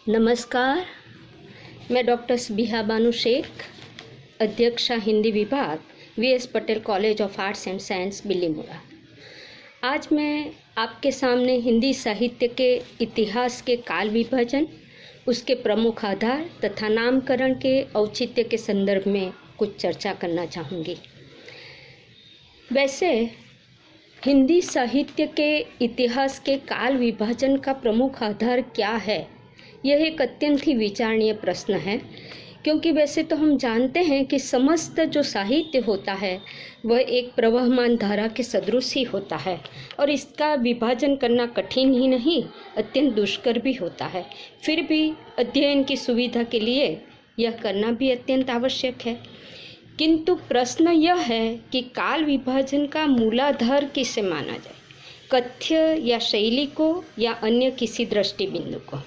नमस्कार, मैं डॉक्टर सबिहा बानो शेख, अध्यक्षा हिंदी विभाग, VS Patel college of arts and science Bilimora. आज मैं आपके सामने हिंदी साहित्य के इतिहास के काल विभाजन, उसके प्रमुख आधार तथा नामकरण के औचित्य के संदर्भ में कुछ चर्चा करना चाहूँगी। वैसे हिंदी साहित्य के इतिहास के काल विभाजन का प्रमुख आधार क्या है, यह एक अत्यंत ही विचारणीय प्रश्न है, क्योंकि वैसे तो हम जानते हैं कि समस्त जो साहित्य होता है वह एक प्रवहमान धारा के सदृश ही होता है और इसका विभाजन करना कठिन ही नहीं, अत्यंत दुष्कर भी होता है। फिर भी अध्ययन की सुविधा के लिए यह करना भी अत्यंत आवश्यक है। किंतु प्रश्न यह है कि काल विभाजन का मूलाधार किसे माना जाए, कथ्य या शैली को या अन्य किसी दृष्टिबिंदु को।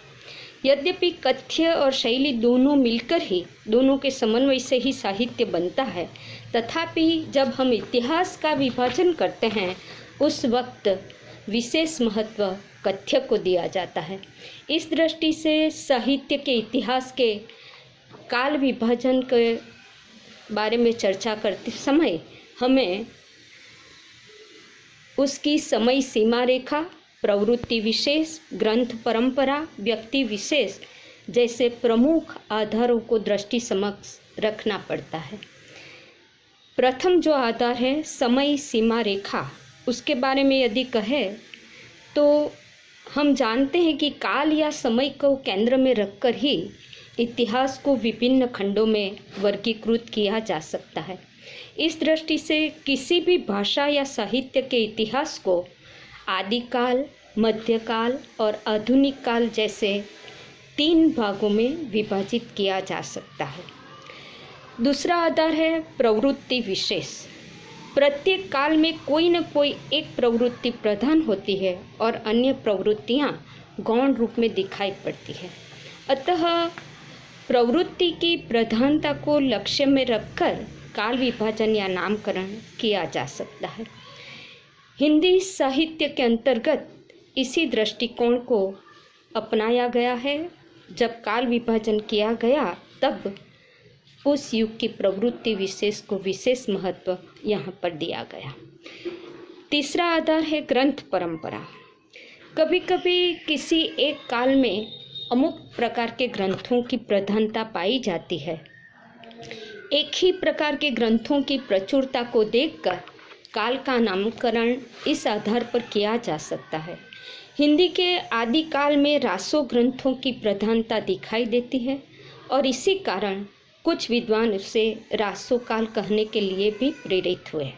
यद्यपि कथ्य और शैली दोनों मिलकर ही, दोनों के समन्वय से ही साहित्य बनता है, तथापि जब हम इतिहास का विभाजन करते हैं उस वक्त विशेष महत्व कथ्य को दिया जाता है। इस दृष्टि से साहित्य के इतिहास के काल विभाजन के बारे में चर्चा करते समय हमें उसकी समय सीमा रेखा, प्रवृत्ति विशेष, ग्रंथ परंपरा, व्यक्ति विशेष जैसे प्रमुख आधारों को दृष्टि समक्ष रखना पड़ता है। प्रथम जो आधार है समय सीमा रेखा, उसके बारे में यदि कहें तो हम जानते हैं कि काल या समय को केंद्र में रखकर ही इतिहास को विभिन्न खंडों में वर्गीकृत किया जा सकता है। इस दृष्टि से किसी भी भाषा या साहित्य के इतिहास को आदिकाल, मध्यकाल और आधुनिक काल जैसे 3 भागों में विभाजित किया जा सकता है। दूसरा आधार है प्रवृत्ति विशेष। प्रत्येक काल में कोई न कोई एक प्रवृत्ति प्रधान होती है और अन्य प्रवृत्तियां गौण रूप में दिखाई पड़ती है। अतः प्रवृत्ति की प्रधानता को लक्ष्य में रखकर काल विभाजन या नामकरण किया जा सकता है। हिंदी साहित्य के अंतर्गत इसी दृष्टिकोण को अपनाया गया है। जब काल विभाजन किया गया तब उस युग की प्रवृत्ति विशेष को विशेष महत्व यहाँ पर दिया गया। तीसरा आधार है ग्रंथ परंपरा। कभी कभी किसी एक काल में अमुक प्रकार के ग्रंथों की प्रधानता पाई जाती है। एक ही प्रकार के ग्रंथों की प्रचुरता को देखकर काल का नामकरण इस आधार पर किया जा सकता है। हिंदी के आदिकाल में रासो ग्रंथों की प्रधानता दिखाई देती है और इसी कारण कुछ विद्वान उसे रासो काल कहने के लिए भी प्रेरित हुए।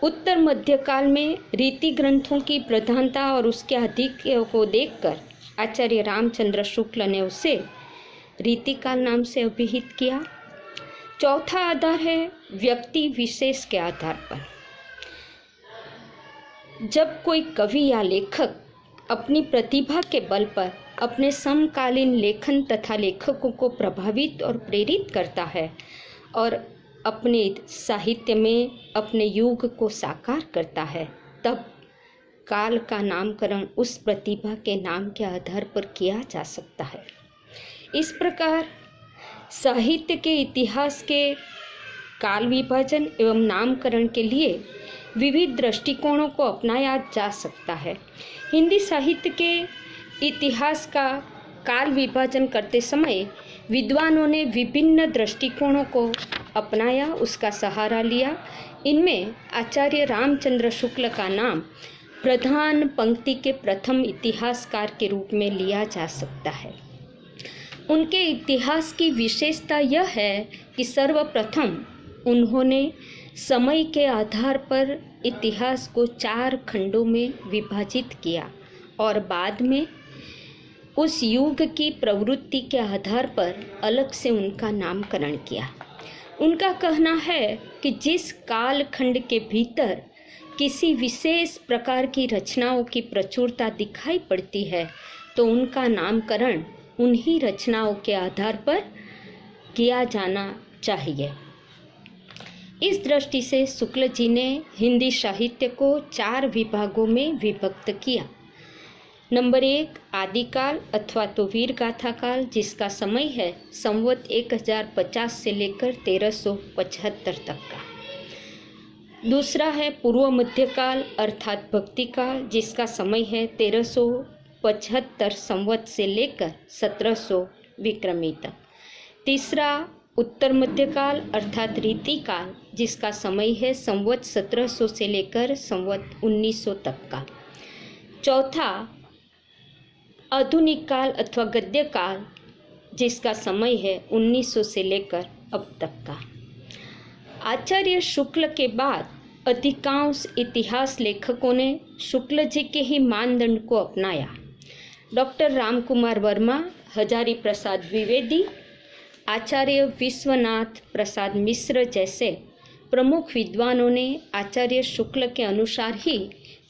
उत्तर मध्यकाल में रीति ग्रंथों की प्रधानता और उसके आधिक्य को देखकर आचार्य रामचंद्र शुक्ल ने उसे रीतिकाल नाम से अभिहित किया। चौथा आधार है व्यक्ति विशेष के आधार पर। जब कोई कवि या लेखक अपनी प्रतिभा के बल पर अपने समकालीन लेखन तथा लेखकों को प्रभावित और प्रेरित करता है और अपने साहित्य में अपने युग को साकार करता है, तब काल का नामकरण उस प्रतिभा के नाम के आधार पर किया जा सकता है। इस प्रकार साहित्य के इतिहास के काल विभाजन एवं नामकरण के लिए विविध दृष्टिकोणों को अपनाया जा सकता है। हिंदी साहित्य के इतिहास का काल विभाजन करते समय विद्वानों ने विभिन्न दृष्टिकोणों को अपनाया, उसका सहारा लिया। इनमें आचार्य रामचंद्र शुक्ल का नाम प्रधान पंक्ति के प्रथम इतिहासकार के रूप में लिया जा सकता है। उनके इतिहास की विशेषता यह है कि सर्वप्रथम उन्होंने समय के आधार पर इतिहास को 4 खंडों में विभाजित किया और बाद में उस युग की प्रवृत्ति के आधार पर अलग से उनका नामकरण किया। उनका कहना है कि जिस काल खंड के भीतर किसी विशेष प्रकार की रचनाओं की प्रचुरता दिखाई पड़ती है तो उनका नामकरण उन्हीं रचनाओं के आधार पर किया जाना चाहिए। इस दृष्टि से शुक्ल जी ने हिंदी साहित्य को 4 विभागों में विभक्त किया। नंबर 1 आदिकाल अथवा तो वीर गाथा काल, जिसका समय है संवत 1050 से लेकर 1375 तक का। दूसरा है पूर्व मध्यकाल अर्थात भक्ति काल, जिसका समय है 1375 संवत से लेकर 1700 विक्रमी तक। तीसरा उत्तर मध्यकाल अर्थात रीति काल, जिसका समय है संवत 1700 से लेकर संवत 1900 तक का। चौथा आधुनिक काल अथवा गद्य काल, जिसका समय है 1900 से लेकर अब तक का। आचार्य शुक्ल के बाद अधिकांश इतिहास लेखकों ने शुक्ल जी के ही मानदंड को अपनाया। डॉक्टर रामकुमार वर्मा, हजारी प्रसाद द्विवेदी, आचार्य विश्वनाथ प्रसाद मिश्र जैसे प्रमुख विद्वानों ने आचार्य शुक्ल के अनुसार ही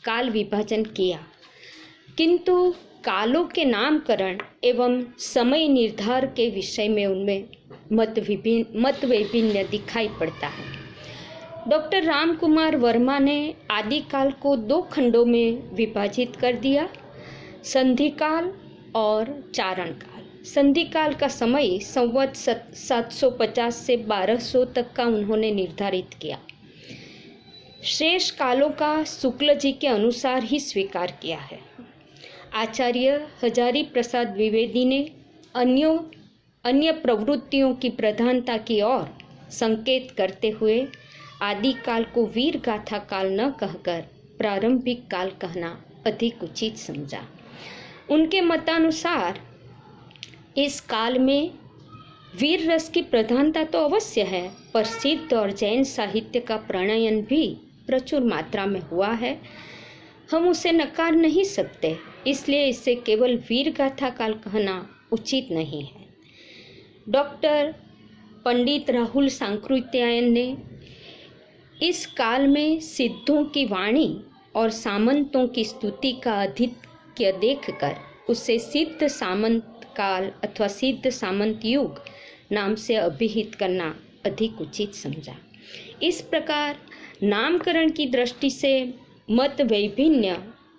काल विभाजन किया, किंतु कालों के नामकरण एवं समय निर्धार के विषय में उनमें मत वैभिन्न दिखाई पड़ता है। डॉक्टर रामकुमार वर्मा ने आदिकाल को 2 खंडों में विभाजित कर दिया, संधिकाल और चारण काल। संधिकाल का समय संवत 750 से 1200 तक का उन्होंने निर्धारित किया। शेष कालों का शुक्ल जी के अनुसार ही स्वीकार किया है। आचार्य हजारी प्रसाद द्विवेदी ने अन्य प्रवृत्तियों की प्रधानता की ओर संकेत करते हुए आदिकाल को वीर गाथा काल न कहकर प्रारंभिक काल कहना अधिक उचित समझा। उनके मतानुसार इस काल में वीर रस की प्रधानता तो अवश्य है, पर सिद्ध और जैन साहित्य का प्रणयन भी प्रचुर मात्रा में हुआ है। हम उसे नकार नहीं सकते, इसलिए इसे केवल वीर गाथा काल कहना उचित नहीं है। डॉक्टर पंडित राहुल सांकृत्यायन ने इस काल में सिद्धों की वाणी और सामंतों की स्तुति का आधिक्य देखकर उसे सिद्ध सामंत काल अथवा सिद्ध सामंत युग नाम से अभिहित करना अधिक उचित समझा। इस प्रकार नामकरण की दृष्टि से मत वैभिन्न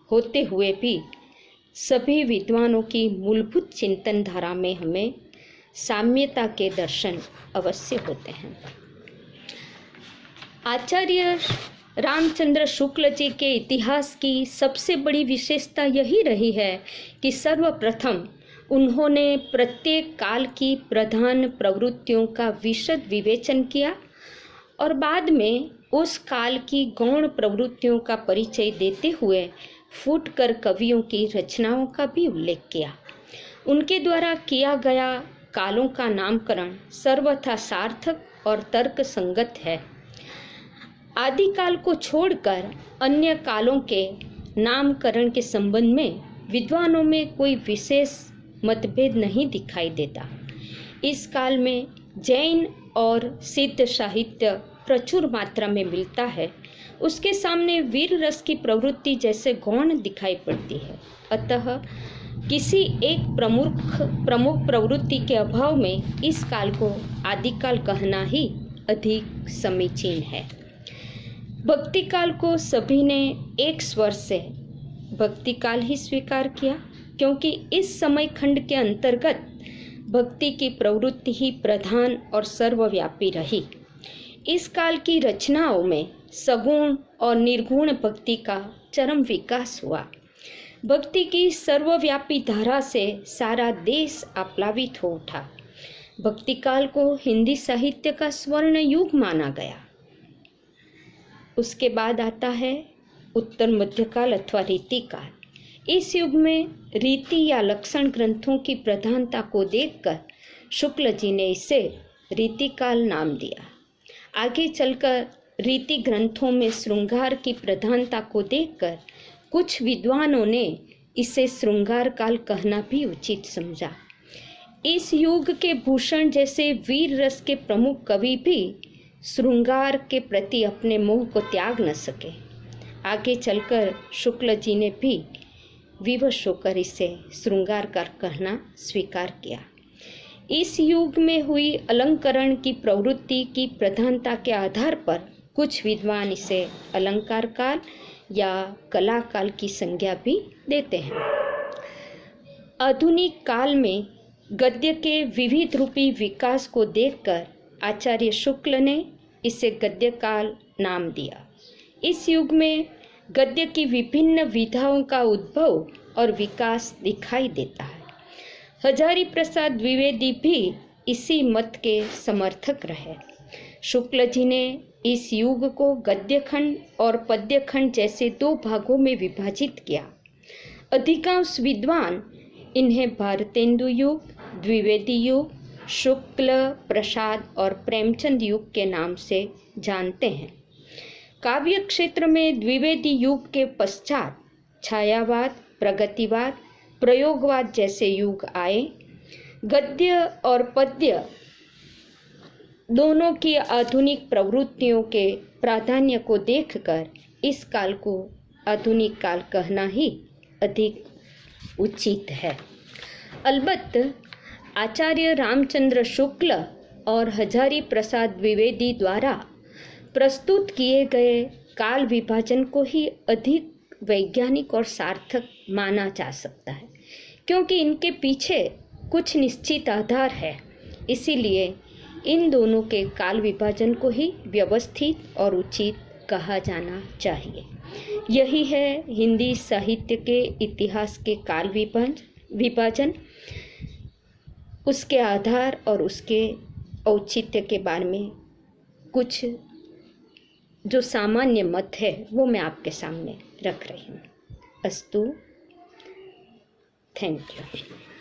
होते हुए भी सभी विद्वानों की मूलभूत चिंतन धारा में हमें साम्यता के दर्शन अवश्य होते हैं। आचार्य रामचंद्र शुक्ल जी के इतिहास की सबसे बड़ी विशेषता यही रही है कि सर्वप्रथम उन्होंने प्रत्येक काल की प्रधान प्रवृत्तियों का विशद विवेचन किया और बाद में उस काल की गौण प्रवृत्तियों का परिचय देते हुए फूटकर कवियों की रचनाओं का भी उल्लेख किया। उनके द्वारा किया गया कालों का नामकरण सर्वथा सार्थक और तर्क संगत है। आदिकाल को छोड़कर अन्य कालों के नामकरण के संबंध में विद्वानों में कोई विशेष मतभेद नहीं दिखाई देता। इस काल में जैन और सिद्ध साहित्य प्रचुर मात्रा में मिलता है, उसके सामने वीर रस की प्रवृत्ति जैसे गौण दिखाई पड़ती है। अतः किसी एक प्रमुख प्रवृत्ति के अभाव में इस काल को आदिकाल कहना ही अधिक समीचीन है। भक्ति काल को सभी ने एक स्वर से भक्ति काल ही स्वीकार किया, क्योंकि इस समय खंड के अंतर्गत भक्ति की प्रवृत्ति ही प्रधान और सर्वव्यापी रही। इस काल की रचनाओं में सगुण और निर्गुण भक्ति का चरम विकास हुआ। भक्ति की सर्वव्यापी धारा से सारा देश आप्लावित हो उठा। भक्ति काल को हिंदी साहित्य का स्वर्ण युग माना गया। उसके बाद आता है उत्तर मध्यकाल अथवा रीति काल। इस युग में रीति या लक्षण ग्रंथों की प्रधानता को देखकर शुक्ल जी ने इसे रीति काल नाम दिया। आगे चलकर रीति ग्रंथों में श्रृंगार की प्रधानता को देखकर कुछ विद्वानों ने इसे श्रृंगार काल कहना भी उचित समझा। इस युग के भूषण जैसे वीर रस के प्रमुख कवि भी श्रृंगार के प्रति अपने मोह को त्याग न सके। आगे चलकर शुक्ल जी ने भी विवश होकर इसे श्रृंगार काल कहना स्वीकार किया। इस युग में हुई अलंकरण की प्रवृत्ति की प्रधानता के आधार पर कुछ विद्वान इसे अलंकार काल या कला काल की संज्ञा भी देते हैं। आधुनिक काल में गद्य के विविध रूपी विकास को देखकर आचार्य शुक्ल ने इसे गद्य काल नाम दिया। इस युग में गद्य की विभिन्न विधाओं का उद्भव और विकास दिखाई देता है। हजारी प्रसाद द्विवेदी भी इसी मत के समर्थक रहे। शुक्ल जी ने इस युग को गद्यखंड और पद्यखंड जैसे दो भागों में विभाजित किया। अधिकांश विद्वान इन्हें भारतेंदु युग, द्विवेदी युग, शुक्ल, प्रसाद और प्रेमचंद युग के नाम से जानते हैं। काव्य क्षेत्र में द्विवेदी युग के पश्चात छायावाद, प्रगतिवाद, प्रयोगवाद जैसे युग आए। गद्य और पद्य दोनों की आधुनिक प्रवृत्तियों के प्राधान्य को देखकर इस काल को आधुनिक काल कहना ही अधिक उचित है। अलबत्त आचार्य रामचंद्र शुक्ल और हजारी प्रसाद द्विवेदी द्वारा प्रस्तुत किए गए काल विभाजन को ही अधिक वैज्ञानिक और सार्थक माना जा सकता है, क्योंकि इनके पीछे कुछ निश्चित आधार है। इसीलिए इन दोनों के काल विभाजन को ही व्यवस्थित और उचित कहा जाना चाहिए। यही है हिंदी साहित्य के इतिहास के काल विभाजन, उसके आधार और उसके औचित्य के बारे में कुछ जो सामान्य मत है वो मैं आपके सामने रख रही हूँ। अस्तु, थैंक यू।